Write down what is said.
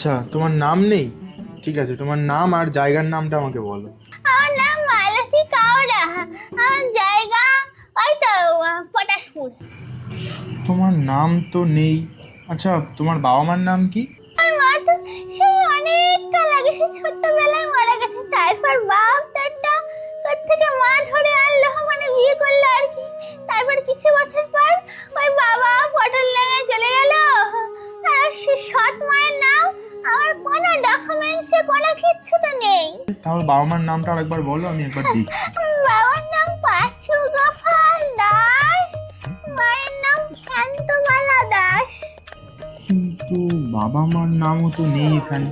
আচ্ছা, তোমার নাম নেই? ঠিক আছে, তোমার নাম আর জায়গার নামটা আমাকে বলো। আমার নাম মালতী কাওড়া। আমার জায়গা ওই তো পটাশপুর। তোমার নাম তো নেই। আচ্ছা, তোমার বাবা মার নাম কি? আমার মা তো সেই অনেক কাল আগে, সেই ছোট্টবেলায় মারা গেছে। তারপর বাপ দাদা থেকে মা ধরে আনলো, মানে বিয়ে করলো আর কি। তারপর কিছু বছর পর ওই বাবা পটল লাগায় চলে গেল। আর সে সৎ মায়ের নাম আমার কোনো ডকুমেন্টসে কোনো কিচ্ছু তো নেই। তাহলে বাবা মার নামটা আরেকবার বলো, আমি একবার দেখছি। বাবার নাম পাঁচু গোপাল দাস, মায়ের নাম শান্তমালা দাস। কিন্তু বাবা মার নামও তো নেই এখানে।